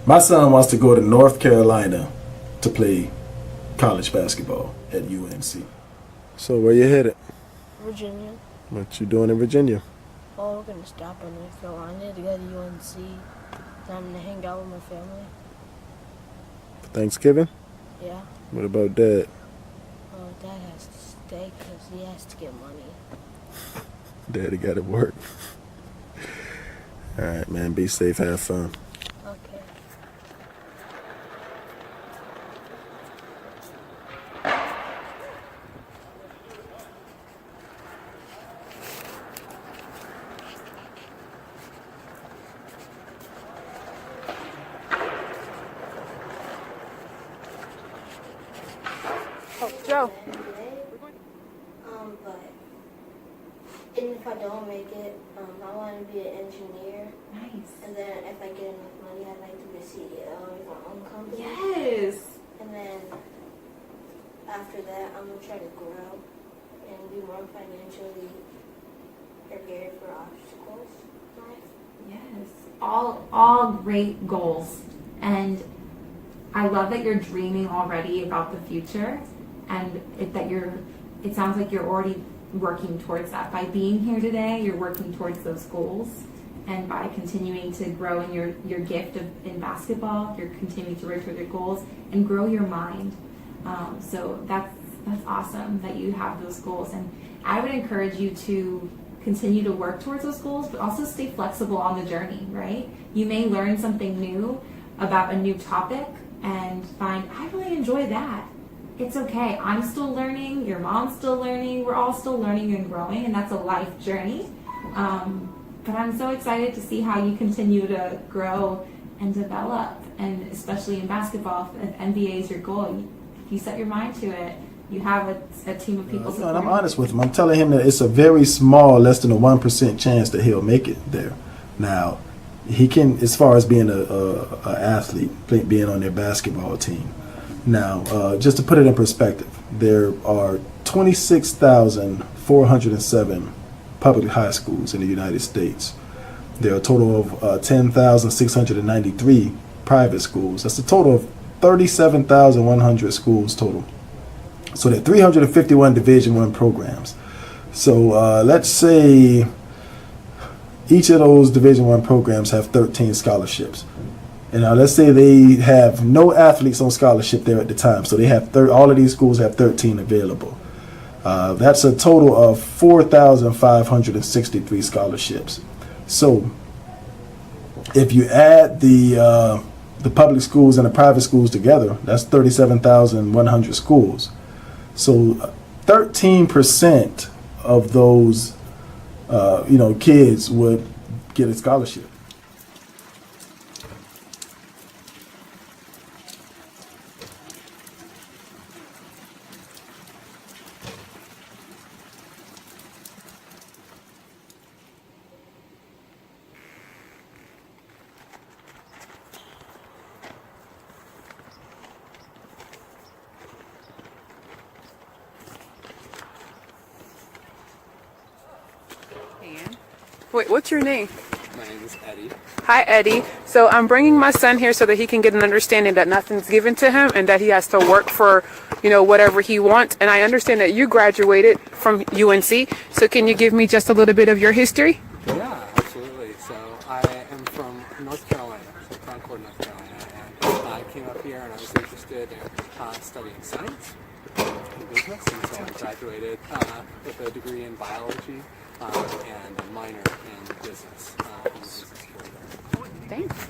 My son wants to go to North Carolina to play college basketball at UNC. So where you headed? Virginia. What you doing in Virginia? Oh, we're gonna stop in North Carolina to go to UNC. Then I'm gonna hang out with my family. Thanksgiving? Yeah. What about Dad? Oh, Dad has to stay because he has to get money. Daddy got to work. All right, man. Be safe. Have fun. Okay. Oh, Joe. But even if I don't make it, I want to be an engineer. Nice. And then if I get enough money, I'd like to be a CEO of my own company. Yes. And then after that, I'm going to try to grow and be more financially prepared for obstacles in life. Yes. All great goals. And I love that you're dreaming already about the future, and it sounds like you're already working towards that. By being here today, you're working towards those goals, and by continuing to grow in your gift in basketball, you're continuing to work toward your goals and grow your mind. So that's awesome that you have those goals, and I would encourage you to continue to work towards those goals, but also stay flexible on the journey, right? You may learn something new about a new topic and find, I really enjoy that. It's okay. I'm still learning. Your mom's still learning. We're all still learning and growing, and that's a life journey. But I'm so excited to see how you continue to grow and develop, and especially in basketball, if NBA is your goal, if you set your mind to it, you have a team of people supporting. And I'm honest with him. I'm telling him that it's a very small, less than a 1% chance that he'll make it there. Now, he can, as far as being a athlete, being on their basketball team. Now, just to put it in perspective, there are 26,407 public high schools in the United States. There are a total of 10,693 private schools. That's a total of 37,100 schools total. So there are 351 Division I programs. So let's say each of those Division I programs have 13 scholarships. And now let's say they have no athletes on scholarship there at the time. So they have all of these schools have 13 available. That's a total of 4,563 scholarships. So if you add the public schools and the private schools together, that's 37,100 schools. So 13% of those kids would get a scholarship. Wait, what's your name? My name is Eddie. Hi, Eddie. So I'm bringing my son here so that he can get an understanding that nothing's given to him and that he has to work for, whatever he wants. And I understand that you graduated from UNC. So can you give me just a little bit of your history? Yeah, absolutely. So I am from North Carolina, so Concord, North Carolina. And I came up here and I was interested in studying science and business. And so I graduated with a degree in biology and a minor in business. Thanks.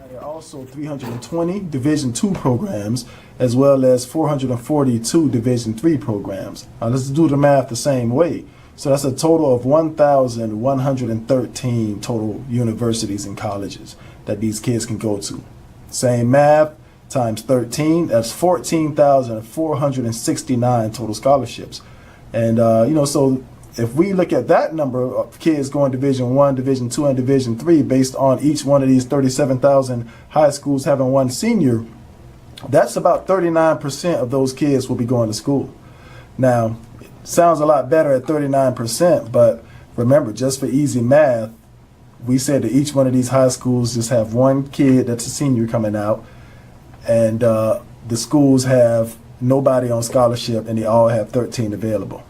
There are also 320 Division II programs, as well as 442 Division III programs. Now let's do the math the same way. So that's a total of 1,113 total universities and colleges that these kids can go to. Same math times 13, that's 14,469 total scholarships. And so if we look at that number of kids going Division I, Division II, and Division III based on each one of these 37,000 high schools having one senior, that's about 39% of those kids will be going to school. Now, it sounds a lot better at 39%, but remember, just for easy math, we said that each one of these high schools just have one kid that's a senior coming out, and the schools have nobody on scholarship, and they all have 13 available.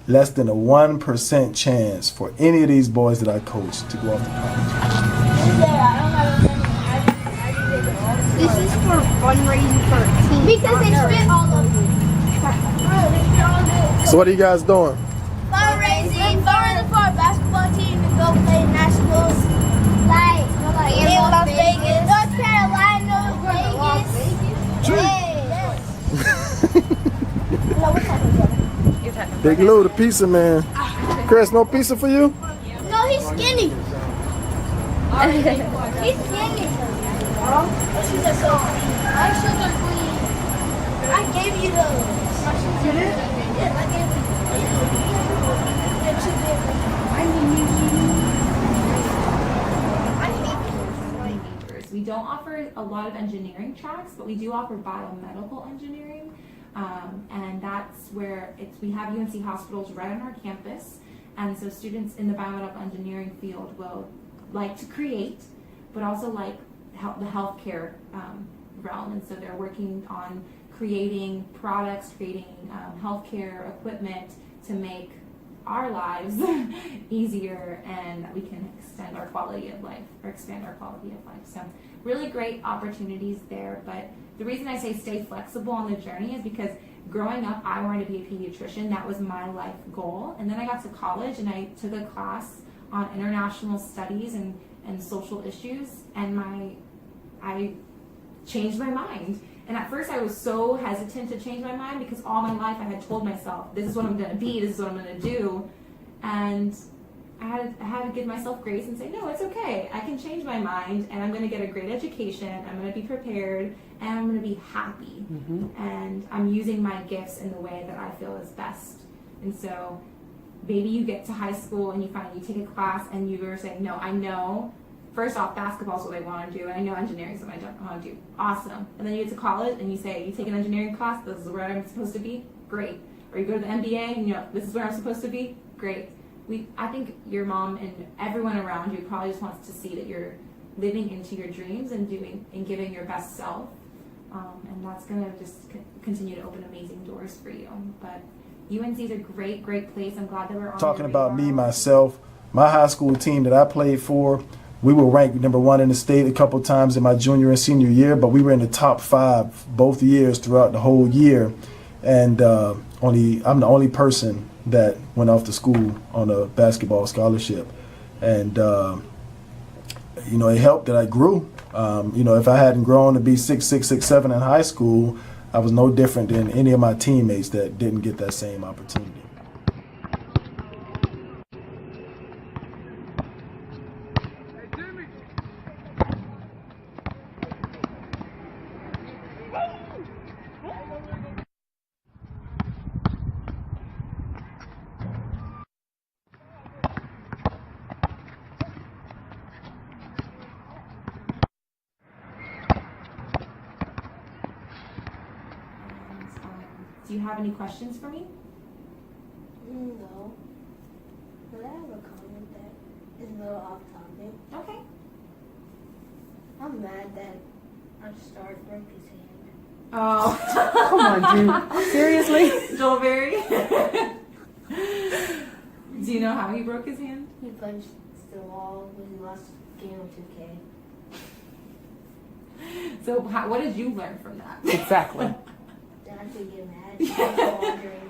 Less than a 1% chance for any of these boys that I coach to go off to college. This is for fundraising for a team. Because they spent all of it. So what are you guys doing? Fundraising for our basketball team to go play nationals. Like in Las Vegas. North Carolina, Vegas. Big Lou, the pizza man. Chris, no pizza for you? No, he's skinny. He's skinny. My shoes are so clean. My shoes are clean. I gave you those. My shoes are clean. Yes, I gave you. We don't offer a lot of engineering tracks, but we do offer biomedical engineering. And that's where we have UNC hospitals right on our campus. And so students in the biomedical engineering field will like to create, but also like the healthcare realm. And so they're working on creating products, creating healthcare equipment to make our lives easier, and that we can extend our quality of life or expand our quality of life. So really great opportunities there. But the reason I say stay flexible on the journey is because growing up, I wanted to be a pediatrician. That was my life goal. And then I got to college and I took a class on international studies and social issues, and I changed my mind. And at first I was so hesitant to change my mind because all my life I had told myself, this is what I'm going to be, this is what I'm going to do. And I had to give myself grace and say, no, it's okay. I can change my mind, and I'm going to get a great education. I'm going to be prepared, and I'm going to be happy. And I'm using my gifts in the way that I feel is best. And so maybe you get to high school and you take a class and you're saying, no, I know, first off, basketball is what I want to do, and I know engineering is what I don't want to do. Awesome. And then you get to college and you say, you take an engineering class, this is where I'm supposed to be? Great. Or you go to the MBA and this is where I'm supposed to be? Great. I think your mom and everyone around you probably just wants to see that you're living into your dreams and doing and giving your best self. And that's going to just continue to open amazing doors for you. But UNC is a great, great place. I'm glad that we're on Talking about me, myself, my high school team that I played for, we were ranked #1 in the state a couple times in my junior and senior year, but we were in the top 5 both years throughout the whole year. And I'm the only person that went off to school on a basketball scholarship. And, it helped that I grew. If I hadn't grown to be 6'6", 6'7" in high school, I was no different than any of my teammates that didn't get that same opportunity. Do you have any questions for me? No. But I have a comment that is a little off topic. Okay. I'm mad that our star broke his hand. Oh. Come on, dude. Seriously? Joel Berry? Do you know how he broke his hand? He punched the wall when he lost game of 2K. So what did you learn from that? Exactly. Then I could get mad. I was wondering.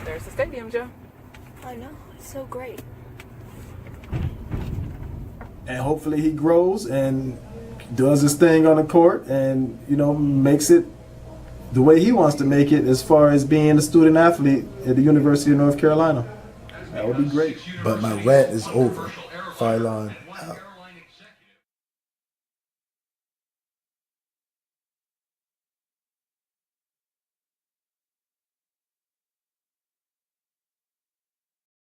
There's the stadium, Joe. I know. It's so great. And hopefully he grows and does his thing on the court and, makes it the way he wants to make it as far as being a student athlete at the University of North Carolina. That would be great. But my rant is over. Phylon out.